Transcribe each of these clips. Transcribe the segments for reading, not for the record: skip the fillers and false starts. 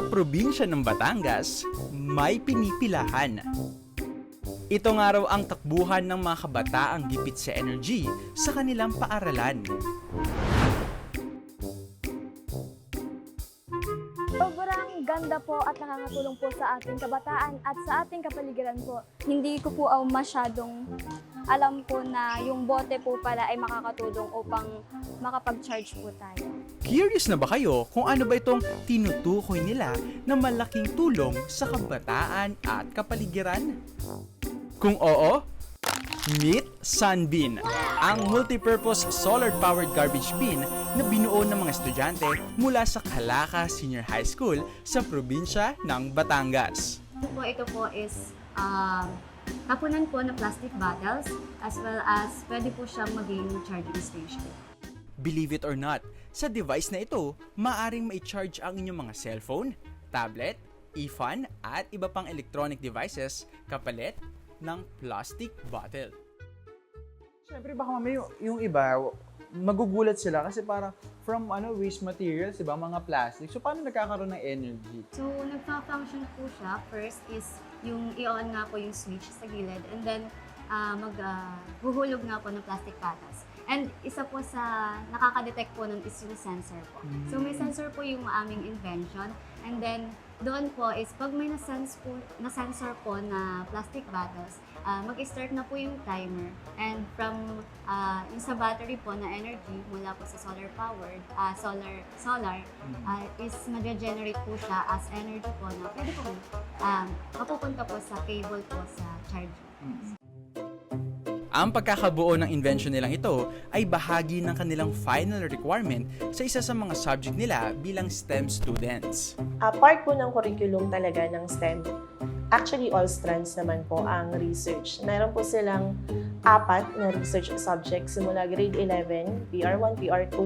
Sa probinsya ng Batangas, may pinipilahan. Ito nga raw ang takbuhan ng mga kabataang gipit sa energy sa kanilang paaralan. Sobrang ganda po at nakakatulong po sa ating kabataan at sa ating kapaligiran po. Hindi ko po masyadong alam po na yung bote po pala ay makakatulong upang makapag-charge po tayo. Curious na ba kayo kung ano ba itong tinutukoy nila na malaking tulong sa kabataan at kapaligiran? Kung oo, meet Sunbin, ang multipurpose solar-powered garbage bin na binuo ng mga estudyante mula sa Calaca Senior High School sa probinsya ng Batangas. Ito po is tapunan po na plastic bottles as well as pwede po siyang maging charging station. Believe it or not, sa device na ito, maaring mai-charge ang inyong mga cellphone, tablet, e-fan at iba pang electronic devices kapalit ng plastic bottle. Siyempre baka mamaya yung iba, magugulat sila kasi parang from waste materials, diba, mga plastic. So paano nagkakaroon ng energy? So nagfa-function po siya. First is yung i-on nga po yung switch sa gilid and then maghuhulog nga po ng plastic bottles. And isa po sa nakaka-detect po nun is yung sensor po. So may sensor po yung aming invention and then doon po is pag may na-sensor po na plastic bottles, mag-start na po yung timer and from yung sa battery po na energy mula po sa solar is nag-generate po siya as energy po na pwede po mapupunta po sa cable po sa charging. Ang pagkakabuo ng invention nilang ito ay bahagi ng kanilang final requirement sa isa sa mga subject nila bilang STEM students. Part po ng curriculum talaga ng STEM. Actually, all strands naman po ang research. Meron po silang 4 na research subjects simula grade 11, PR1, PR2,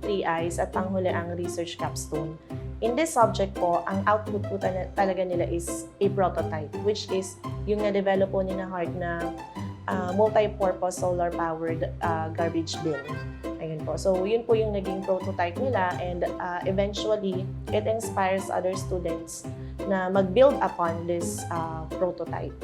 3Is at panghuli ang research capstone. In this subject po, ang output po talaga nila is a prototype, which is yung na-develop po ni Hart na multi-purpose solar-powered garbage bin. Ayun po. So, yun po yung naging prototype nila and eventually, it inspires other students na mag-build upon this prototype.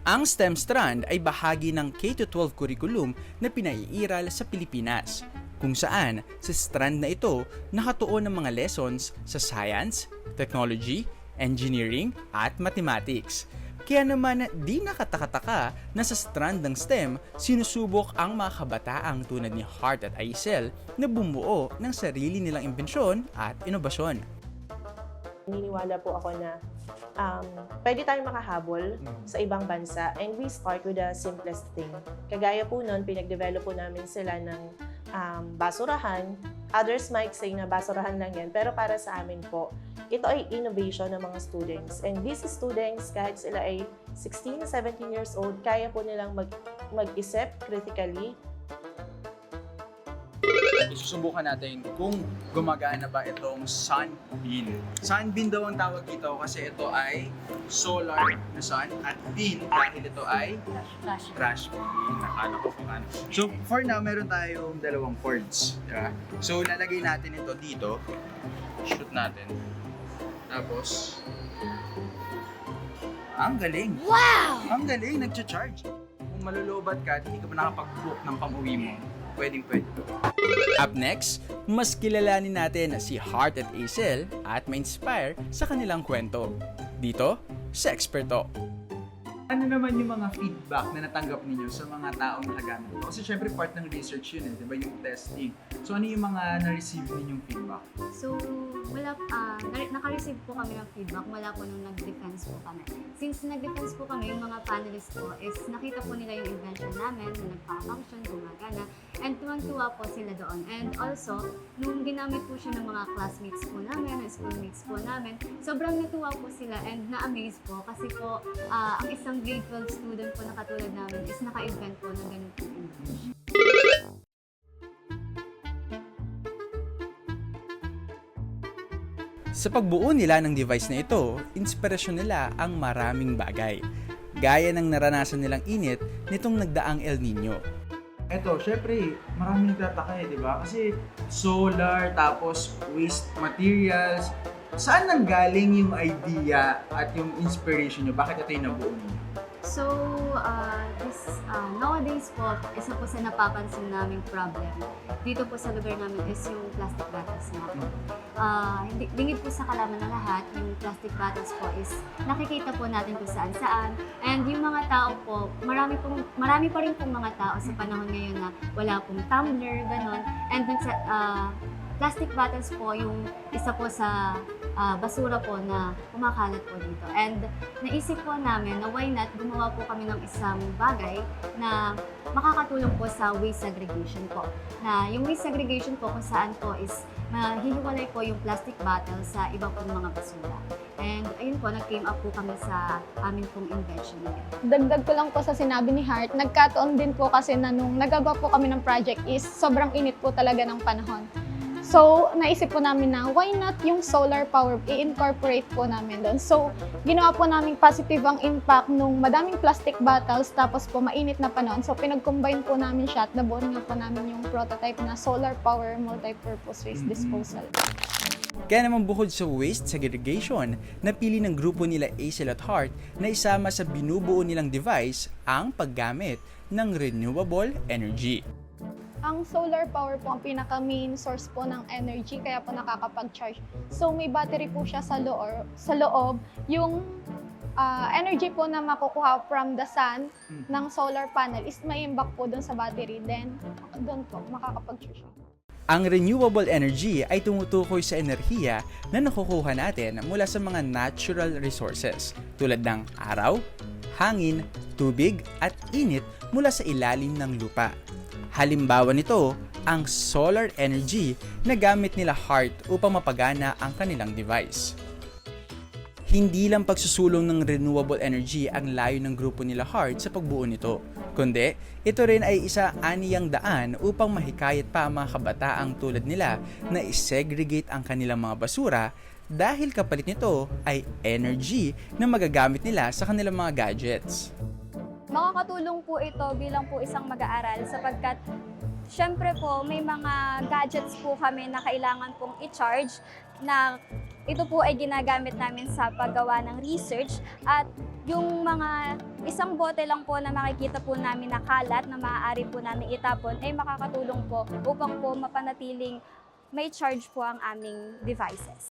Ang STEM strand ay bahagi ng K-12 curriculum na pinaiiral sa Pilipinas, kung saan sa strand na ito nakatuon ng mga lessons sa science, technology, engineering, at mathematics. Kaya naman di nakataka-taka na sa strand ng STEM, sinusubok ang mga kabataang tulad ni Hart at Aisel na bumuo ng sarili nilang imbensyon at inobasyon. Naniniwala po ako na pwede tayong makahabol sa ibang bansa and we start with the simplest thing. Kagaya po nun, pinag-develop po namin sila ng basurahan. Others might say na basurahan lang yan, pero para sa amin po, ito ay innovation ng mga students. And these students, kahit sila ay 16, 17 years old, kaya po nilang mag-isip critically. Isusubukan natin kung gumagana ba itong Sunbin. Sunbin daw ang tawag dito kasi ito ay solar na sun at bin dahil ito ay trash bin. Nakala ko kung ano. So for now, meron tayong dalawang cords. Diba? So lalagay natin ito dito. Shoot natin. Tapos, ang galing! Wow! Ang galing! Nag-charge. Kung malulobat ka at hindi ka pa nakapag-book ng pang-uwi mo, pwede. Up next, mas kilalanin natin si Hart at Aisel at ma-inspire sa kanilang kwento. Dito, sa Experto. Ano naman yung mga feedback na natanggap ninyo sa mga taong nakagamit ito? Kasi syempre part ng research yun di ba? Yung testing. So ano yung mga na-receive ninyong feedback? So, naka-receive po kami ng feedback mula po nung nag-defense po kami. Since nag-defense po kami, yung mga panelists po is nakita po nila yung invention namin, na nagpa-function, gumagana, and tuwang-tuwa po sila doon. And also, nung ginamit po siya ng mga classmates po namin, ng schoolmates po namin, sobrang natuwa po sila and na-amaze po kasi po ang isang grade 12 student po na katulad namin is naka-invent po ng ganitong invention. Sa pagbuo nila ng device na ito, inspirasyon nila ang maraming bagay. Gaya ng naranasan nilang init nitong nagdaang El Nino. Eto, syempre, maraming nagtataka di ba? Kasi solar, tapos waste materials, Saan nanggaling yung idea at yung inspiration nyo? Bakit ito yung nabuo niyo? So, nowadays po, isa po sa napapansin naming problem dito po sa lugar namin is yung plastic bottles natin. Lingid po sa kalaman ng lahat, yung plastic bottles po is nakikita po natin kung saan-saan. And yung mga tao po, marami pa rin pong mga tao sa panahon ngayon na wala pong tumbler, ganon. And plastic bottles po yung isa po sa basura po na kumakalat po dito. And naisip po namin na why not gumawa po kami ng isang bagay na makakatulong po sa waste segregation po. Na yung waste segregation po kung saan po is mahihiwalay po yung plastic bottle sa ibang pong mga basura. And ayun po, nag-came up po kami sa amin pong invention na yun. Dagdag ko lang po sa sinabi ni Hart, nagkataon din po kasi na nung nagagawa po kami ng project is sobrang init po talaga ng panahon. So, naisip po namin na why not yung solar power, i-incorporate po namin doon. So, ginawa po namin positive ang impact nung madaming plastic bottles tapos po mainit na panahon. So, pinag-combine po namin siya at nabuo nga po namin yung prototype na solar power multi-purpose waste disposal. Kaya naman bukod sa waste segregation, napili ng grupo nila Acel at Hart na isama sa binubuo nilang device ang paggamit ng renewable energy. Ang solar power po ang pinaka-main source po ng energy, kaya po nakakapag-charge. So may battery po siya sa loob. Yung energy po na makukuha from the sun ng solar panel is maiimbak po dun sa battery. Then, doon po, makakapag-charge. Ang renewable energy ay tumutukoy sa enerhiya na nakukuha natin mula sa mga natural resources tulad ng araw, hangin, tubig at init mula sa ilalim ng lupa. Halimbawa nito, ang solar energy na gamit nila Hart upang mapagana ang kanilang device. Hindi lang pagsusulong ng renewable energy ang layo ng grupo nila Hart sa pagbuo nito, kundi ito rin ay isa aniyang daan upang mahikayat pa ang mga kabataang tulad nila na isegregate ang kanilang mga basura dahil kapalit nito ay energy na magagamit nila sa kanilang mga gadgets. Makakatulong po ito bilang po isang mag-aaral sapagkat syempre po may mga gadgets po kami na kailangan pong i-charge na ito po ay ginagamit namin sa paggawa ng research at yung mga isang bote lang po na makikita po namin na kalat na maaari po namin itapon ay makakatulong po upang po mapanatiling may charge po ang aming devices.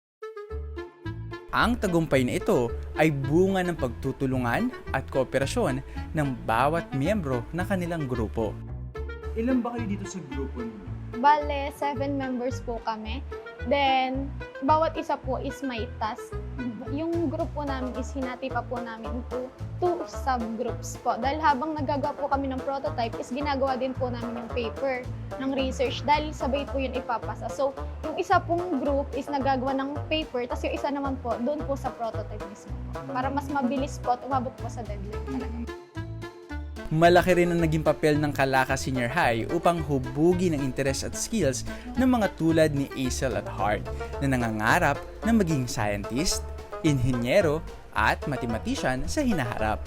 Ang tagumpay na ito ay bunga ng pagtutulungan at kooperasyon ng bawat miyembro ng kanilang grupo. Ilan ba kayo dito sa grupo niyo? Bale, 7 members po kami. Then, bawat isa po is may task. Yung group po namin is hinati pa po namin into 2 subgroups po. Dahil habang nagagawa po kami ng prototype is ginagawa din po namin yung paper ng research dahil sabay po yun ipapasa. So, yung isa pong group is nagagawa ng paper, tapos yung isa naman po doon po sa prototype mismo po. Para mas mabilis po at umabot po sa deadline talaga. Malaki rin ang naging papel ng Calaca Senior High upang hubugin ang interes at skills ng mga tulad ni Acel at Hart na nangangarap na maging scientist, inhinyero at mathematician sa hinaharap.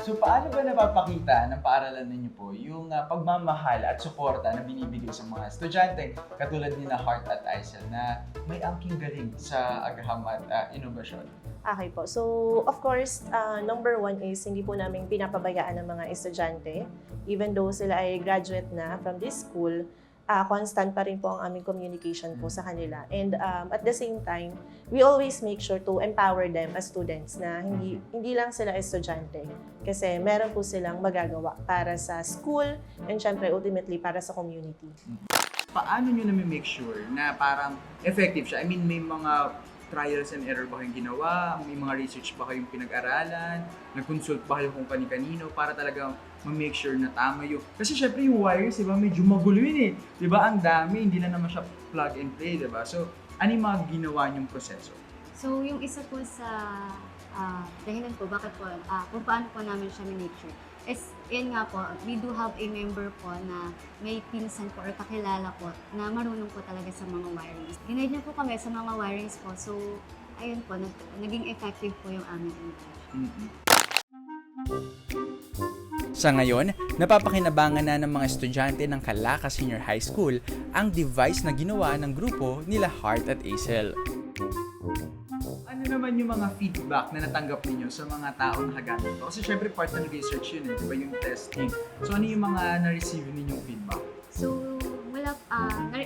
So paano ba napapakita ng paaralan ninyo po yung pagmamahal at suporta na binibigay sa mga estudyante katulad ni na Hart at Acel na may angking galing sa agham at inobasyon? Okay po. So, of course, number 1 is hindi po namin pinapabayaan ng mga estudyante. Even though sila ay graduate na from this school, constant pa rin po ang aming communication po sa kanila. And at the same time, we always make sure to empower them as students na hindi lang sila estudyante. Kasi meron po silang magagawa para sa school and syempre ultimately para sa community. Paano nyo na make sure na parang effective siya? I mean, may mga trials and error ba kayong ginawa? May mga research ba kayong pinag-aralan? Nag-consult ba kayo kung kani-kanino para talagang ma-make sure na tama yung... Kasi syempre yung wires, diba, medyo magulo yun eh. Diba, ang dami, hindi lang naman siya plug and play, diba? So, ano yung mga ginawa niyong proseso? So, yung isa po sa dahilan po, bakit po, kung paano po namin siya make sure, is, yun nga po, we do have a member po na may pinsan po or kakilala po na marunong po talaga sa mga wirings. Ginaid niya po kami sa mga wirings po, so, ayun po, naging effective po yung aming invention. Sa ngayon, napapakinabangan na ng mga estudyante ng Calaca Senior High School ang device na ginawa ng grupo nila Hart at Acel. Ano naman yung mga feedback na natanggap ninyo sa mga taong nakagamit ito? Kasi syempre part ng research yun, di ba, yung testing. So ano yung mga na-receive ninyong feedback? So,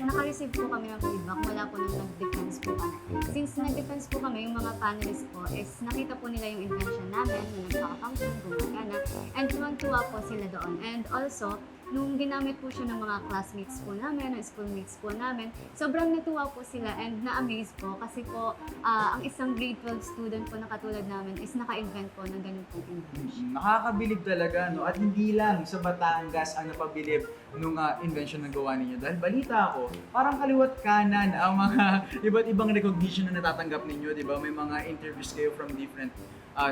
naka-receive po kami ng feedback mula po nung nag-defense po kami. Since nag-defense po kami, yung mga panelists po is nakita po nila yung invention namin, na nagpaka-function, gumagana, and tuwang-tuwa po sila doon. And also, nung ginamit po siya ng mga classmates po namin, ng schoolmates po namin, sobrang natuwa po sila and na-amaze po kasi po ang isang grade 12 student po na katulad namin is naka-invent po ng ganun pong invention. Nakakabilib talaga, no? At hindi lang sa Batangas ang napabilib nung invention na gawa ninyo. Dahil balita ako, parang kaliwat kanan ang mga iba't ibang recognition na natatanggap ninyo, di ba? May mga interviews kayo from different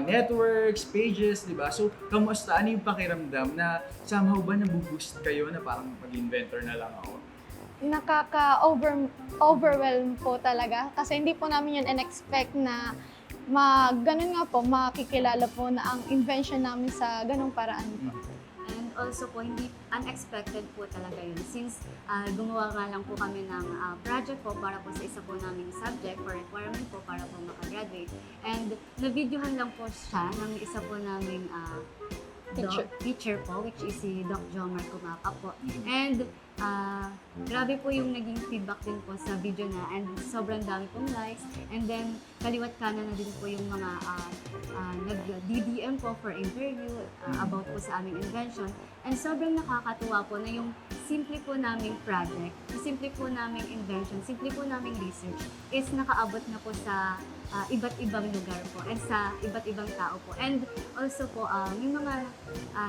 networks, pages, di ba? So, kamusta? Ano yung pakiramdam na somehow ba nabuboost kayo na parang mag-inventor na lang ako? Nakaka-overwhelm po talaga kasi hindi po namin yun in-expect na ganun nga po, makikilala po na ang invention namin sa ganung paraan po. And also po, hindi unexpected po talaga yun. Since gumawa nga lang po kami ng project po para po sa isa po naming subject for requirement po para po makagraduate. And na-videohan lang po siya ng isa po naming teacher po, which is si Doc Jomar Kumaka po. And grabe po yung naging feedback din po sa video na, and sobrang dami pong likes. And then, kaliwat kanan na din po yung mga nag-DDM po for interview about po sa aming invention. And sobrang nakakatuwa po na yung simple po naming project, yung simple po naming invention, simple po naming research is nakaabot na po sa iba't ibang lugar po and sa iba't ibang tao po. And also po, yung mga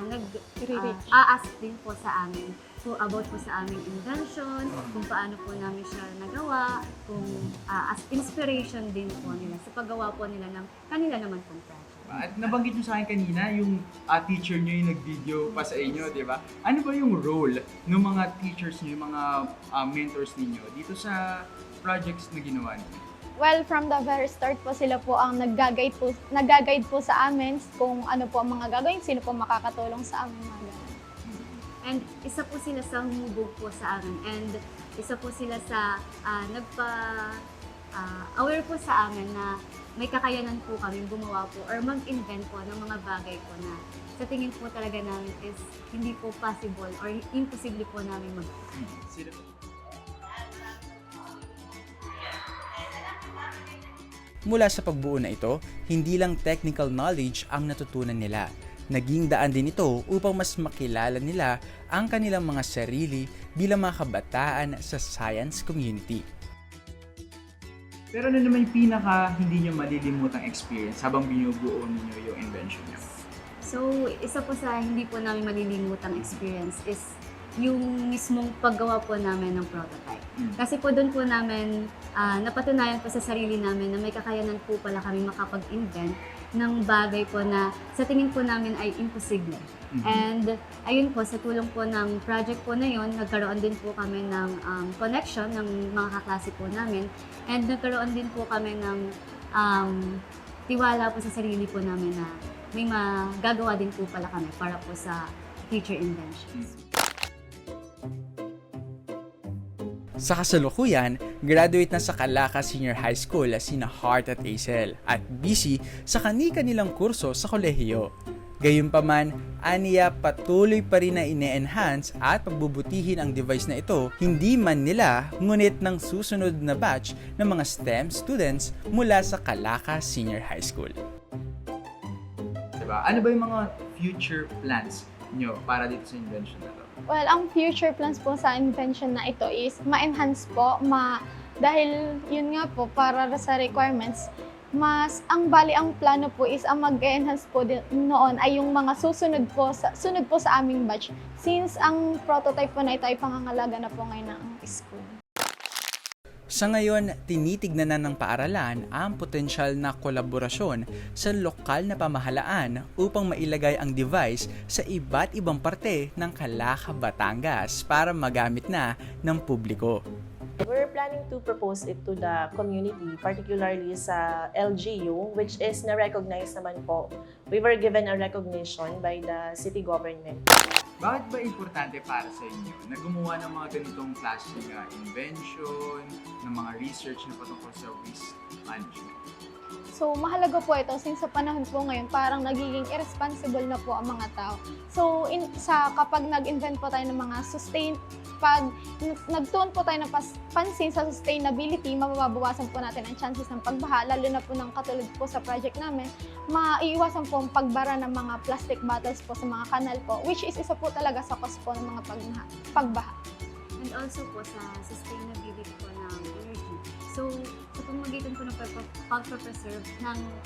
nag-ask din po sa amin po about po sa aming invention, kung paano po namin siya nagawa, kung as inspiration din po nila sa paggawa po nila ng kanila naman pong project. At nabanggit nyo sa akin kanina, yung teacher nyo yung nag-video pa sa inyo, di ba? Ano ba yung role ng mga teachers nyo, yung mga mentors ninyo dito sa projects na ginawa niyo? Well, from the very start po sila po ang nag-guide po sa amin kung ano po ang mga gagawin, sino po makakatulong sa amin mga ganun. And isa po sila sa humubog po sa amin. And isa po sila sa aware po sa amin na may kakayanan po kami gumawa po or mag-invent po ng mga bagay po na sa tingin po talaga namin is hindi po possible or imposible po namin Mula sa pagbuo na ito, hindi lang technical knowledge ang natutunan nila. Naging daan din ito upang mas makilala nila ang kanilang mga sarili bilang mga kabataan sa science community. Pero ano naman yung pinaka hindi nyo malilimutang experience habang binubuo ninyo yung invention nyo? So, isa po sa hindi po namin malilimutang experience is yung mismong paggawa po namin ng prototype. Kasi po doon po namin napatunayan po sa sarili namin na may kakayanan po pala kami makapag-invent ng bagay po na sa tingin po namin ay imposible. And ayun po, sa tulong po ng project po na yun, nagkaroon din po kami ng connection ng mga kaklase po namin, and nagkaroon din po kami ng tiwala po sa sarili po namin na may magagawa din po pala kami para po sa future inventions. Sa kasalukuyan, graduate na sa Calaca Senior High School sina Hart at Aisel at busy sa kani-kanilang kurso sa kolehiyo. Gayunpaman, aniya patuloy pa rin na ine-enhance at pagbubutihin ang device na ito, hindi man nila ngunit ng susunod na batch ng mga STEM students mula sa Calaca Senior High School. Diba? Ano ba yung mga future plans nyo para dito sa invention na to? Well, ang future plans po sa invention na ito is ma-enhance po, dahil yun nga po, para sa requirements, ang plano po is ang mag-enhance po noon ay yung mga sunod po sa aming batch, since ang prototype po na ito ay pangangalaga na po ngayon ng school. Sa ngayon, tinitignan na ng paaralan ang potensyal na kolaborasyon sa lokal na pamahalaan upang mailagay ang device sa iba't ibang parte ng Calaca, Batangas para magamit na ng publiko. We're planning to propose it to the community, particularly sa LGU, which is na-recognize naman po. We were given a recognition by the city government. Bakit ba importante para sa inyo na gumawa ng mga ganitong klaseng invention, ng mga research na patungkol sa waste management? So, mahalaga po ito since sa panahon po ngayon, parang nagiging irresponsible na po ang mga tao. So, kapag nag-invent po tayo ng mga pag nagtuon po tayo ng pansin sa sustainability, mababawasan po natin ang chances ng pagbaha, lalo na po ng katulad po sa project namin, maiiwasan po ang pagbara ng mga plastic bottles po sa mga kanal po, which is isa po talaga sa cause po ng mga pagbaha. And also po sa sustainability po ng energy. So, sa pamamagitan po ng pag-preserve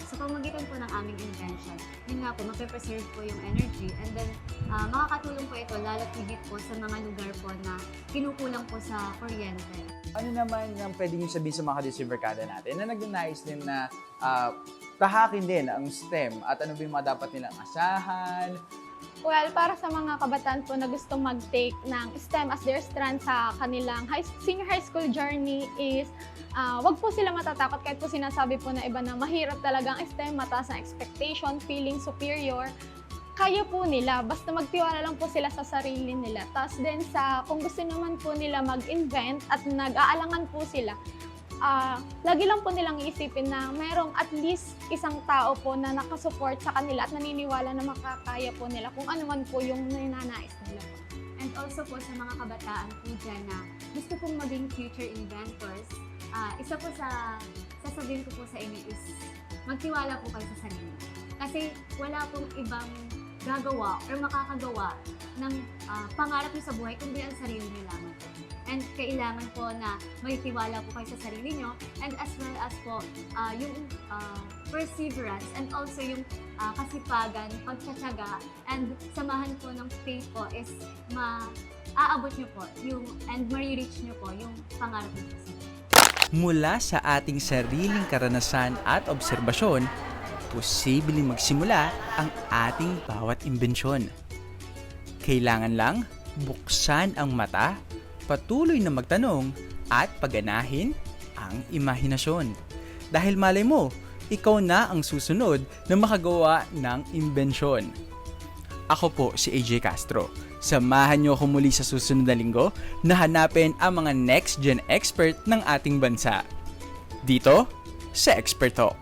sa pamamagitan po ng aming invention, yun nga po, magpe-preserve po yung energy, and then makakatulong po ito lalo't higit po sa mga lugar po na kinukulang po sa kuryente. Ano naman ang pwede nyo sabihin sa mga ka-Discoverkada natin na nagnanais din na tahakin din ang STEM at ano ba yung mga dapat nilang asahan? Well, para sa mga kabataan po na gustong mag-take ng STEM as their strand sa kanilang senior high school journey is wag po sila matatakot kahit po sinasabi po na iba na mahirap talaga ang STEM, mataas na expectation, feeling superior. Kaya po nila, basta magtiwala lang po sila sa sarili nila. Tapos din kung gusto naman po nila mag-invent at nag-aalangan po sila, lagi lang po nilang iisipin na mayroong at least isang tao po na nakasupport sa kanila at naniniwala na makakaya po nila kung ano man po yung ninanais nila po. And also po sa mga kabataan po dyan na gusto pong maging future inventors, isa po sa sasabihin ko po sa inyo is magtiwala po kayo sa sarili. Kasi wala pong ibang gagawa or makakagawa ng pangarap niyo sa buhay kundi ang sarili niyo lamang po. And kailangan po na may tiwala po kayo sa sarili nyo, and as well as po yung perseverance and also yung kasipagan, pagtsatsaga, and samahan po ng faith po is maaabot nyo po and ma-reach nyo po yung pangarap nyo po. Mula sa ating sariling karanasan at obserbasyon, posibleng magsimula ang ating bawat imbensyon. Kailangan lang buksan ang mata, patuloy na magtanong at paganahin ang imahinasyon. Dahil malay mo, ikaw na ang susunod na makagawa ng imbensyon. Ako po si AJ Castro. Samahan niyo ako muli sa susunod na linggo na hanapin ang mga next-gen expert ng ating bansa. Dito sa Expert Talk.